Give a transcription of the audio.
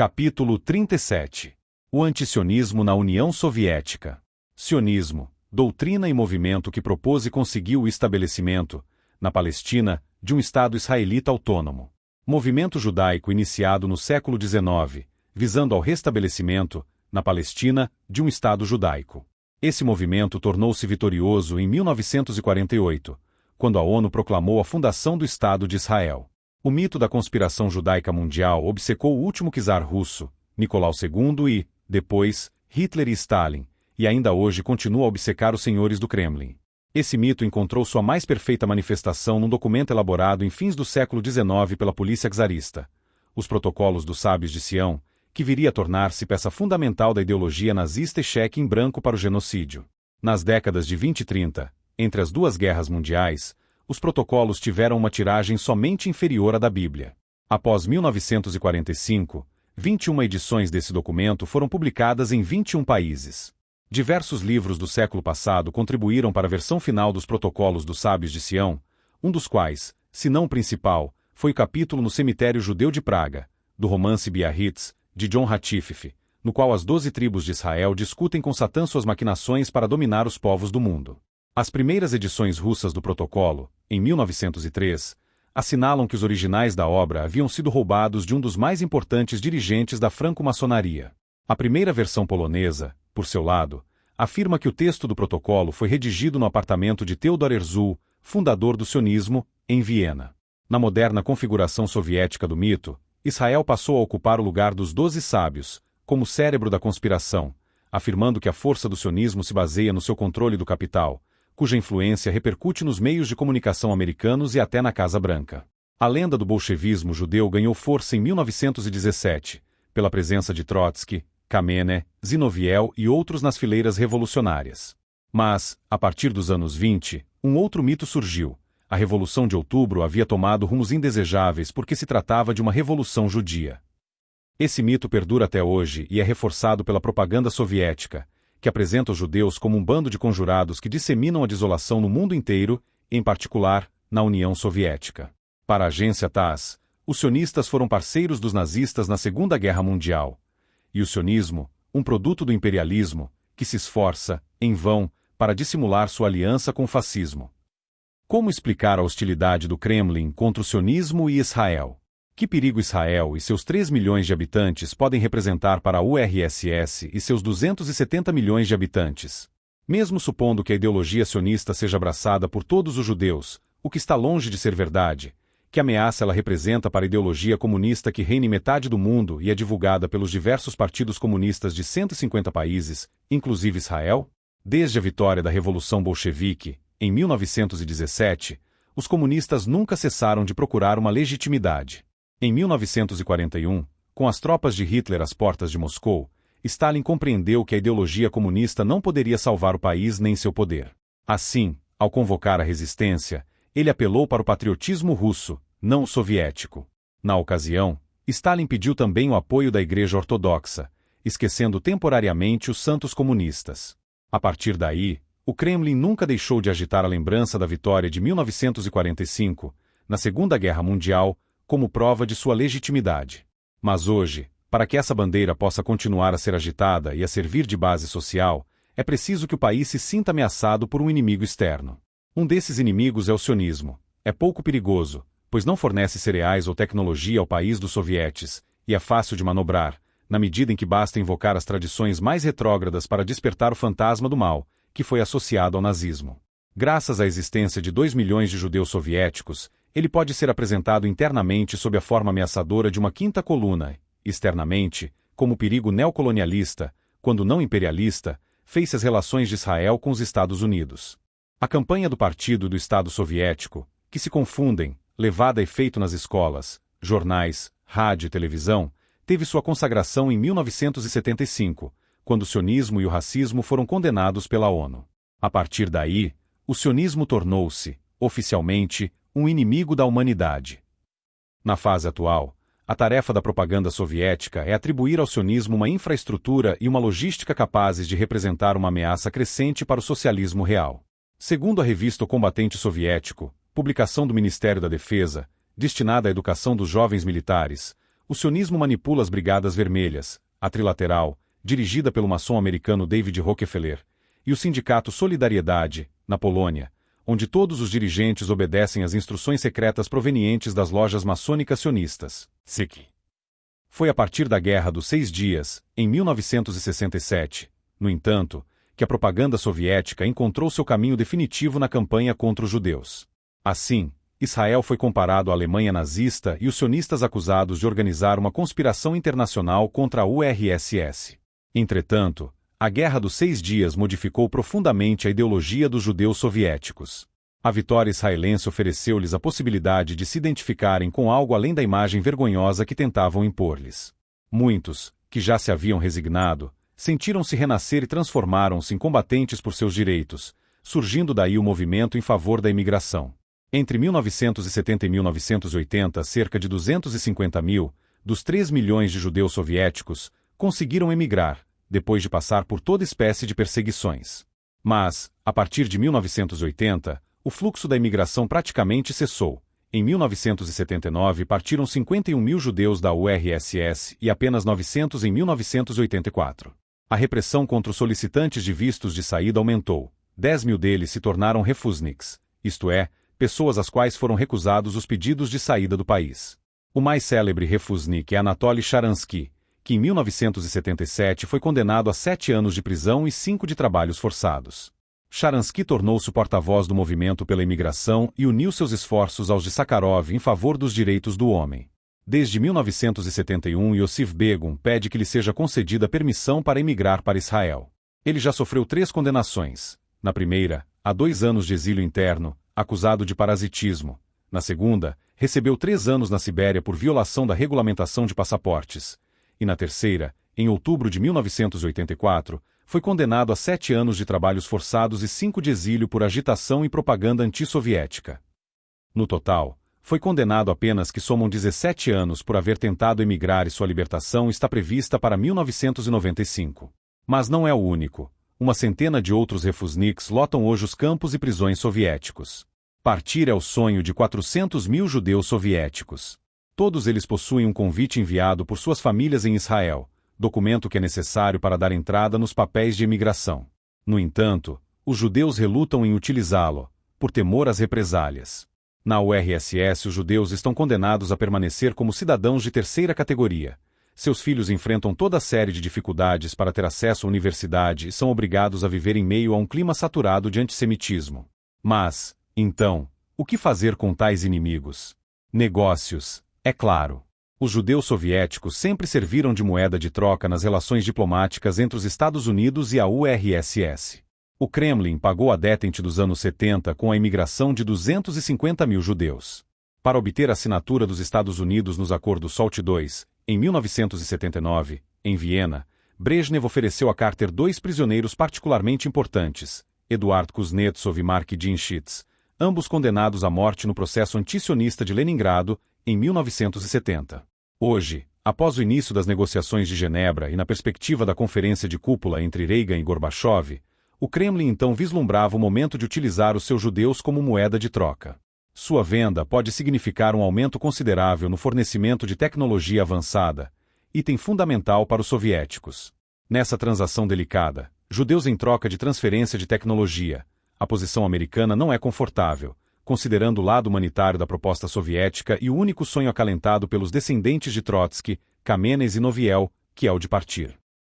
Capítulo 37. O antisionismo na União Soviética. Sionismo, doutrina e movimento que propôs e conseguiu o estabelecimento, na Palestina, de um Estado israelita autônomo. Movimento judaico iniciado no século XIX, visando ao restabelecimento, na Palestina, de um Estado judaico. Esse movimento tornou-se vitorioso em 1948, quando a ONU proclamou a fundação do Estado de Israel. O mito da conspiração judaica mundial obcecou o último czar russo, Nicolau II e, depois, Hitler e Stalin, e ainda hoje continua a obcecar os senhores do Kremlin. Esse mito encontrou sua mais perfeita manifestação num documento elaborado em fins do século XIX pela polícia czarista, os Protocolos dos Sábios de Sião, que viria a tornar-se peça fundamental da ideologia nazista e cheque em branco para o genocídio. Nas décadas de 20 e 30, entre as duas guerras mundiais, os protocolos tiveram uma tiragem somente inferior à da Bíblia. Após 1945, 21 edições desse documento foram publicadas em 21 países. Diversos livros do século passado contribuíram para a versão final dos Protocolos dos Sábios de Sião, um dos quais, se não o principal, foi o capítulo no Cemitério Judeu de Praga, do romance Biarritz, de John Ratcliffe, no qual as 12 tribos de Israel discutem com Satã suas maquinações para dominar os povos do mundo. As primeiras edições russas do protocolo, em 1903, assinalam que os originais da obra haviam sido roubados de um dos mais importantes dirigentes da franco-maçonaria. A primeira versão polonesa, por seu lado, afirma que o texto do protocolo foi redigido no apartamento de Theodor Herzl, fundador do sionismo, em Viena. Na moderna configuração soviética do mito, Israel passou a ocupar o lugar dos 12 sábios, como cérebro da conspiração, afirmando que a força do sionismo se baseia no seu controle do capital, cuja influência repercute nos meios de comunicação americanos e até na Casa Branca. A lenda do bolchevismo judeu ganhou força em 1917, pela presença de Trotsky, Kamenev, Zinoviev e outros nas fileiras revolucionárias. Mas, a partir dos anos 20, um outro mito surgiu. A Revolução de Outubro havia tomado rumos indesejáveis porque se tratava de uma revolução judia. Esse mito perdura até hoje e é reforçado pela propaganda soviética, que apresenta os judeus como um bando de conjurados que disseminam a desolação no mundo inteiro, em particular, na União Soviética. Para a agência TASS, os sionistas foram parceiros dos nazistas na Segunda Guerra Mundial. E o sionismo, um produto do imperialismo, que se esforça, em vão, para dissimular sua aliança com o fascismo. Como explicar a hostilidade do Kremlin contra o sionismo e Israel? Que perigo Israel e seus 3 milhões de habitantes podem representar para a URSS e seus 270 milhões de habitantes? Mesmo supondo que a ideologia sionista seja abraçada por todos os judeus, o que está longe de ser verdade, que ameaça ela representa para a ideologia comunista que reina em metade do mundo e é divulgada pelos diversos partidos comunistas de 150 países, inclusive Israel? Desde a vitória da Revolução Bolchevique, em 1917, os comunistas nunca cessaram de procurar uma legitimidade. Em 1941, com as tropas de Hitler às portas de Moscou, Stalin compreendeu que a ideologia comunista não poderia salvar o país nem seu poder. Assim, ao convocar a resistência, ele apelou para o patriotismo russo, não o soviético. Na ocasião, Stalin pediu também o apoio da Igreja Ortodoxa, esquecendo temporariamente os santos comunistas. A partir daí, o Kremlin nunca deixou de agitar a lembrança da vitória de 1945, na Segunda Guerra Mundial, como prova de sua legitimidade. Mas hoje, para que essa bandeira possa continuar a ser agitada e a servir de base social, é preciso que o país se sinta ameaçado por um inimigo externo. Um desses inimigos é o sionismo. É pouco perigoso, pois não fornece cereais ou tecnologia ao país dos sovietes, e é fácil de manobrar, na medida em que basta invocar as tradições mais retrógradas para despertar o fantasma do mal, que foi associado ao nazismo. Graças à existência de 2 milhões de judeus soviéticos, ele pode ser apresentado internamente sob a forma ameaçadora de uma quinta coluna, externamente, como perigo neocolonialista, quando não imperialista, fez-se as relações de Israel com os Estados Unidos. A campanha do Partido do Estado Soviético, que se confundem, levada a efeito nas escolas, jornais, rádio e televisão, teve sua consagração em 1975, quando o sionismo e o racismo foram condenados pela ONU. A partir daí, o sionismo tornou-se, oficialmente, um inimigo da humanidade. Na fase atual, a tarefa da propaganda soviética é atribuir ao sionismo uma infraestrutura e uma logística capazes de representar uma ameaça crescente para o socialismo real. Segundo a revista O Combatente Soviético, publicação do Ministério da Defesa, destinada à educação dos jovens militares, O sionismo manipula as Brigadas Vermelhas, a Trilateral, dirigida pelo maçom americano David Rockefeller, e o Sindicato Solidariedade, na Polônia, onde todos os dirigentes obedecem às instruções secretas provenientes das lojas maçônicas sionistas. SIC. Foi a partir da Guerra dos 6 Dias, em 1967, no entanto, que a propaganda soviética encontrou seu caminho definitivo na campanha contra os judeus. Assim, Israel foi comparado à Alemanha nazista e os sionistas acusados de organizar uma conspiração internacional contra a URSS. Entretanto, a Guerra dos 6 Dias modificou profundamente a ideologia dos judeus soviéticos. A vitória israelense ofereceu-lhes a possibilidade de se identificarem com algo além da imagem vergonhosa que tentavam impor-lhes. Muitos, que já se haviam resignado, sentiram-se renascer e transformaram-se em combatentes por seus direitos, surgindo daí o movimento em favor da imigração. Entre 1970 e 1980, cerca de 250 mil, dos 3 milhões de judeus soviéticos, conseguiram emigrar, depois de passar por toda espécie de perseguições. Mas, a partir de 1980, o fluxo da imigração praticamente cessou. Em 1979 partiram 51 mil judeus da URSS e apenas 900 em 1984. A repressão contra os solicitantes de vistos de saída aumentou. 10 mil deles se tornaram refusniks, isto é, pessoas às quais foram recusados os pedidos de saída do país. O mais célebre refusnik é Anatoly Sharansky, que em 1977 foi condenado a 7 anos de prisão e 5 de trabalhos forçados. Sharansky tornou-se o porta-voz do movimento pela imigração e uniu seus esforços aos de Sakharov em favor dos direitos do homem. Desde 1971, Yosif Begun pede que lhe seja concedida permissão para emigrar para Israel. Ele já sofreu 3 condenações. Na primeira, a 2 anos de exílio interno, acusado de parasitismo. Na segunda, recebeu 3 anos na Sibéria por violação da regulamentação de passaportes. E na terceira, em outubro de 1984, foi condenado a 7 anos de trabalhos forçados e 5 de exílio por agitação e propaganda antissoviética. No total, foi condenado a penas que somam 17 anos por haver tentado emigrar e sua libertação está prevista para 1995. Mas não é o único. Uma centena de outros refusniks lotam hoje os campos e prisões soviéticos. Partir é o sonho de 400 mil judeus soviéticos. Todos eles possuem um convite enviado por suas famílias em Israel, documento que é necessário para dar entrada nos papéis de imigração. No entanto, os judeus relutam em utilizá-lo, por temor às represálias. Na URSS, os judeus estão condenados a permanecer como cidadãos de terceira categoria. Seus filhos enfrentam toda a série de dificuldades para ter acesso à universidade e são obrigados a viver em meio a um clima saturado de antissemitismo. Mas, então, o que fazer com tais inimigos? Negócios, é claro. Os judeus soviéticos sempre serviram de moeda de troca nas relações diplomáticas entre os Estados Unidos e a URSS. O Kremlin pagou a detente dos anos 70 com a imigração de 250 mil judeus. Para obter a assinatura dos Estados Unidos nos acordos SALT II, em 1979, em Viena, Brezhnev ofereceu a Carter 2 prisioneiros particularmente importantes, Eduard Kuznetsov e Mark Dinshitz, ambos condenados à morte no processo antisionista de Leningrado, em 1970. Hoje, após o início das negociações de Genebra e na perspectiva da conferência de cúpula entre Reagan e Gorbachev, o Kremlin então vislumbrava o momento de utilizar os seus judeus como moeda de troca. Sua venda pode significar um aumento considerável no fornecimento de tecnologia avançada, item fundamental para os soviéticos. Nessa transação delicada, judeus em troca de transferência de tecnologia, a posição americana não é confortável, considerando o lado humanitário da proposta soviética e o único sonho acalentado pelos descendentes de Trotsky, Kamenez e Noviel, que é o de partir.